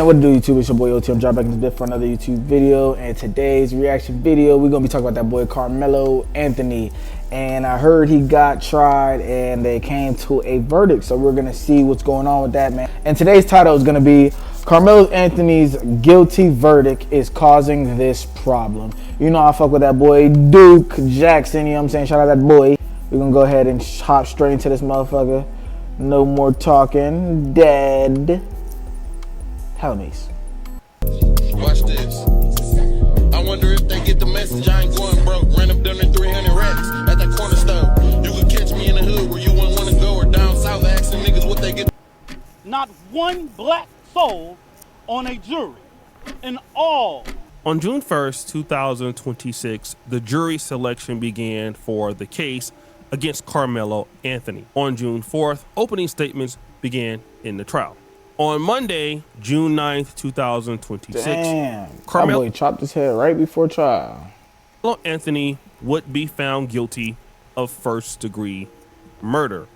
And what to do, YouTube? It's your boy OT. I'm dropping back in this bit for another YouTube video. And today's reaction video, we're gonna be talking about that boy Karmelo Anthony. And I heard he got tried and they came to a verdict. So we're gonna see what's going on with that, man. And today's title is gonna be Karmelo Anthony's guilty verdict is causing this problem. You know I fuck with that boy Duke Jackson, you know what I'm saying? Shout out that boy. We're gonna go ahead and hop straight into this motherfucker. No more talking. Dead. Helmies. Watch this. I wonder if they get the message. I ain't going broke. Ran up down in 300 racks at that corner store. You could catch me in the hood where you wouldn't want to go, or down south asking niggas what they get. Not one black soul on a jury in all. On June 1st, 2026, the jury selection began for the case against Karmelo Anthony. On June 4th, opening statements began in the trial. On Monday, June 9th, 2026, Karmelo boy chopped his head right before trial. Anthony would be found guilty of first-degree murder.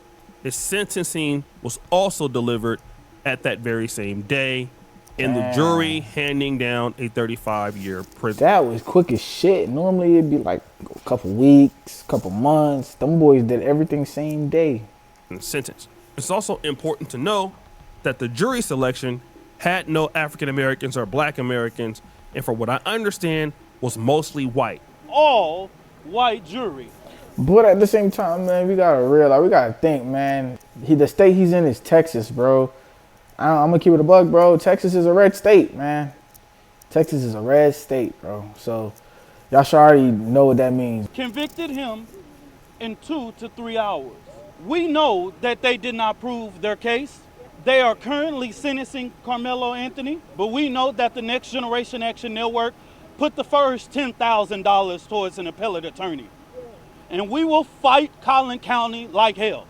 His sentencing was also delivered at that very same day, and the jury handing down a 35-year prison. That was quick as shit. Normally it'd be like a couple weeks, couple months. Them boys did everything same day. Sentence. It's also important to know that the jury selection had no African Americans or Black Americans, and for what I understand, was mostly white. All white jury. But at the same time, man, we gotta realize, we gotta think, man. The state he's in is Texas, bro. I'm gonna keep it a bug, bro. Texas is a red state, man. Texas is a red state, bro. So y'all should already know what that means. Convicted him in 2 to 3 hours. We know that they did not prove their case. They are currently sentencing Karmelo Anthony, but we know that the Next Generation Action Network put the first $10,000 towards an appellate attorney. And we will fight Collin County like hell.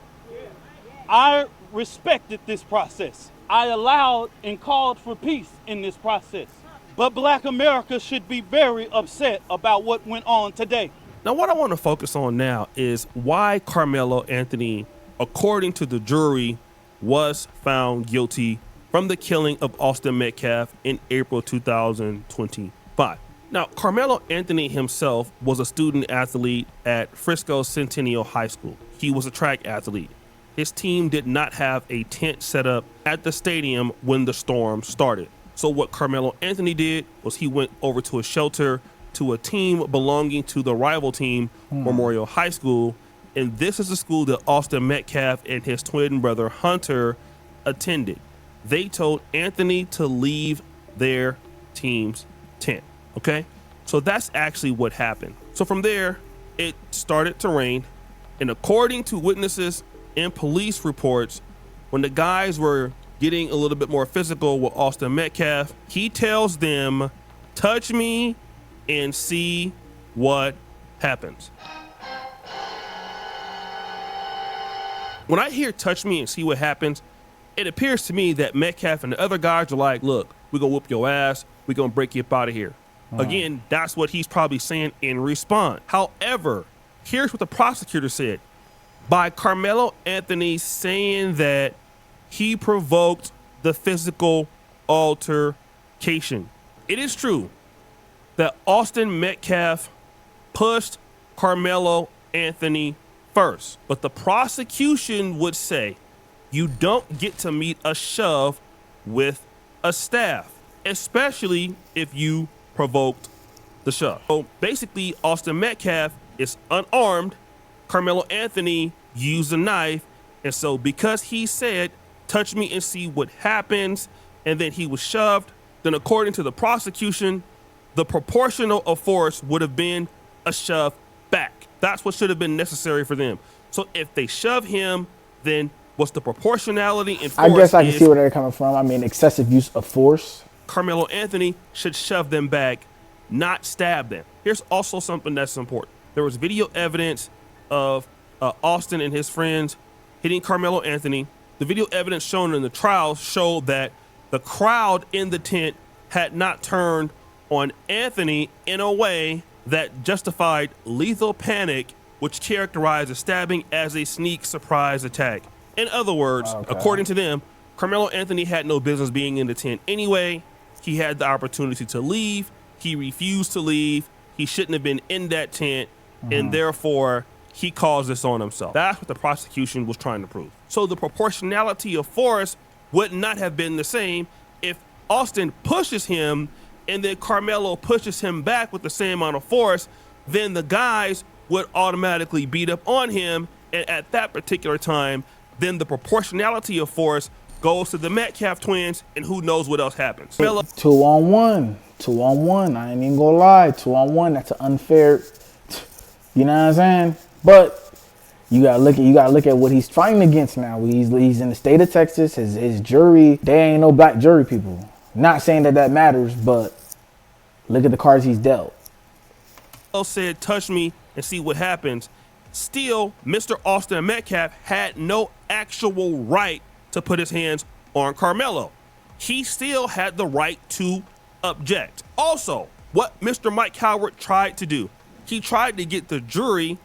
I respected this process. I allowed and called for peace in this process. But Black America should be very upset about what went on today. Now, what I want to focus on now is why Karmelo Anthony, according to the jury, was found guilty from the killing of Austin Metcalf in April 2025. Now, Karmelo Anthony himself was a student athlete at Frisco Centennial High School. He was a track athlete. His team did not have a tent set up at the stadium when the storm started. So what Karmelo Anthony did was he went over to a shelter to a team belonging to the rival team, Memorial High School. And this is the school that Austin Metcalf and his twin brother Hunter attended. They told Anthony to leave their team's tent, okay? So that's actually what happened. So from there, it started to rain. And according to witnesses and police reports, when the guys were getting a little bit more physical with Austin Metcalf, he tells them, touch me and see what happens. When I hear touch me and see what happens, it appears to me that Metcalf and the other guys are like, look, we're gonna whoop your ass. We're gonna break you up out of here. Again, that's what he's probably saying in response. However, here's what the prosecutor said. By Karmelo Anthony saying that he provoked the physical altercation. It is true that Austin Metcalf pushed Karmelo Anthony first, but the prosecution would say you don't get to meet a shove with a staff, especially if you provoked the shove. So basically, Austin Metcalf is unarmed. Karmelo Anthony used a knife, and so because he said, touch me and see what happens, and then he was shoved, then according to the prosecution, the proportional of force would have been a shove back. That's what should have been necessary for them. So if they shove him, then what's the proportionality in force? I guess I can see where they're coming from. I mean, excessive use of force. Karmelo Anthony should shove them back, not stab them. Here's also something that's important. There was video evidence of Austin and his friends hitting Karmelo Anthony. The video evidence shown in the trial showed that the crowd in the tent had not turned on Anthony in a way that justified lethal panic, which characterized the stabbing as a sneak surprise attack. In other words, according to them, Karmelo Anthony had no business being in the tent anyway. He had the opportunity to leave. He refused to leave. He shouldn't have been in that tent, and therefore he caused this on himself. That's what the prosecution was trying to prove. So the proportionality of force would not have been the same if Austin pushes him and then Karmelo pushes him back with the same amount of force. Then the guys would automatically beat up on him, and at that particular time, then the proportionality of force goes to the Metcalf twins, and who knows what else happens. 2-on-1. 2-on-1. I ain't even gonna lie. 2-on-1. That's an unfair. You know what I'm saying? But you gotta look at what he's fighting against now. He's in the state of Texas. His jury, they ain't no black jury people. Not saying that matters, but look at the cards he's dealt. Said, touch me and see what happens. Still, Mr. Austin Metcalf had no actual right to put his hands on Karmelo. He still had the right to object. Also, what Mr. Mike Howard tried to do, he tried to get the jury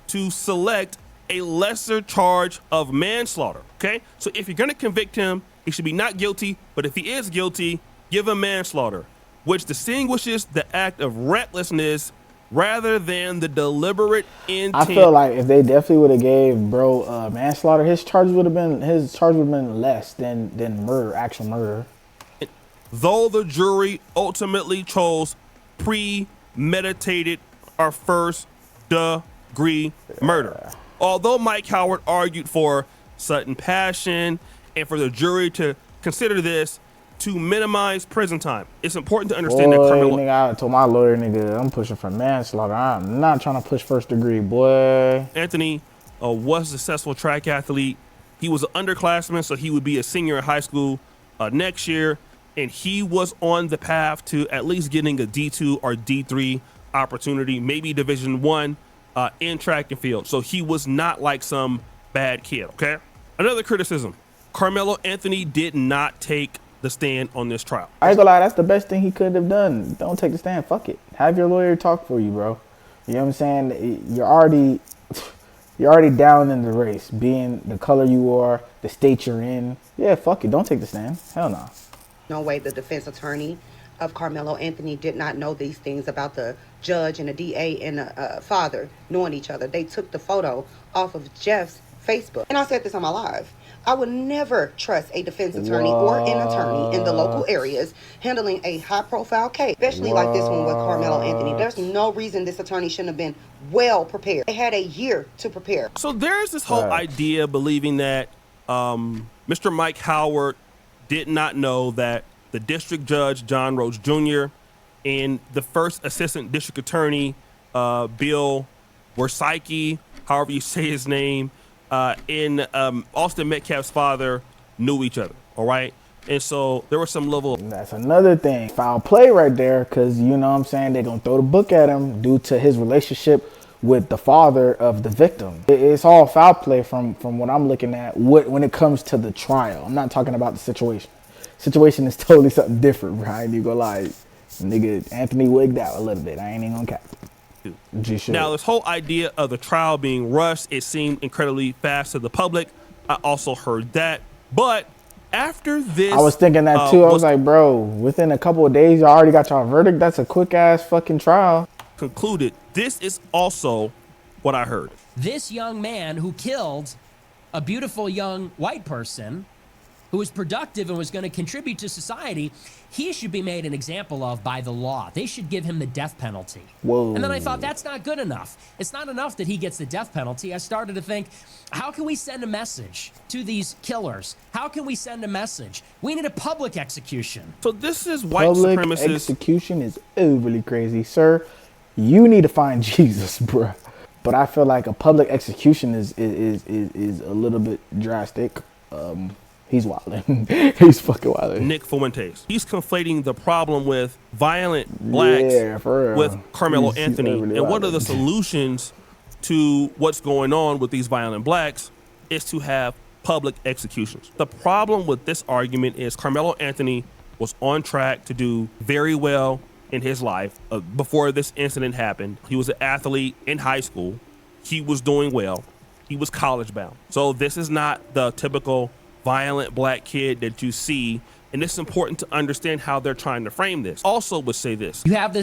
to select a lesser charge of manslaughter, okay? So if you're gonna convict him, he should be not guilty, but if he is guilty, give him manslaughter, which distinguishes the act of recklessness rather than the deliberate intent. I feel like if they definitely would have gave bro manslaughter, his charge would have been less than murder, actual murder. Though the jury ultimately chose premeditated or first degree murder. Although Mike Howard argued for sudden passion and for the jury to consider this to minimize prison time, it's important to understand that Karmelo. Nigga, I told my lawyer, nigga, I'm pushing for manslaughter. I'm not trying to push first degree, boy. Anthony was a successful track athlete. He was an underclassman, so he would be a senior in high school next year, and he was on the path to at least getting a D2 or D3 opportunity, maybe Division I in track and field. So he was not like some bad kid, okay? Another criticism, Karmelo Anthony did not take the stand on this trial. I ain't gonna lie, that's the best thing he could have done. Don't take the stand, fuck it. Have your lawyer talk for you, bro. You know what I'm saying? You're already down in the race, being the color you are, the state you're in. Yeah, fuck it, don't take the stand. Hell no. No way the defense attorney of Karmelo Anthony did not know these things about the judge and the DA and the father knowing each other. They took the photo off of Jeff's Facebook. And I said this on my live. I would never trust a defense attorney or an attorney in the local areas handling a high-profile case, especially like this one with Karmelo Anthony. There's no reason this attorney shouldn't have been well prepared. They had a year to prepare. So there's this whole idea believing that Mr. Mike Howard did not know that the district judge, John Rhodes Jr., and the first assistant district attorney, Bill Wersaike, however you say his name, and Austin Metcalf's father knew each other, all right? And so there was some level of... That's another thing. Foul play right there, because, you know what I'm saying, they're going to throw the book at him due to his relationship with the father of the victim. It's all foul play from what I'm looking at when it comes to the trial. I'm not talking about the situation. Situation is totally something different, bro. I ain't even gonna lie. Nigga, Anthony wigged out a little bit. I ain't even gonna cap. Now, this whole idea of the trial being rushed, it seemed incredibly fast to the public. I also heard that. But after this... I was thinking that too. I was like, bro, within a couple of days, you already got your verdict? That's a quick-ass fucking trial. Concluded. This is also what I heard. This young man who killed a beautiful young white person who was productive and was going to contribute to society, he should be made an example of by the law. They should give him the death penalty. Whoa. And then I thought, that's not good enough. It's not enough that he gets the death penalty. I started to think, how can we send a message to these killers? How can we send a message? We need a public execution. So this is white public supremacists. Execution is overly crazy. Sir, you need to find Jesus, bruh. But I feel like a public execution is a little bit drastic. He's wildin'. He's fucking wildin'. Nick Fuentes. He's conflating the problem with violent blacks with Karmelo Anthony. And one of the solutions to what's going on with these violent blacks is to have public executions. The problem with this argument is Karmelo Anthony was on track to do very well in his life before this incident happened. He was an athlete in high school. He was doing well. He was college bound. So this is not the typical violent black kid that you see. And it's important to understand how they're trying to frame this. Also would say this. You have this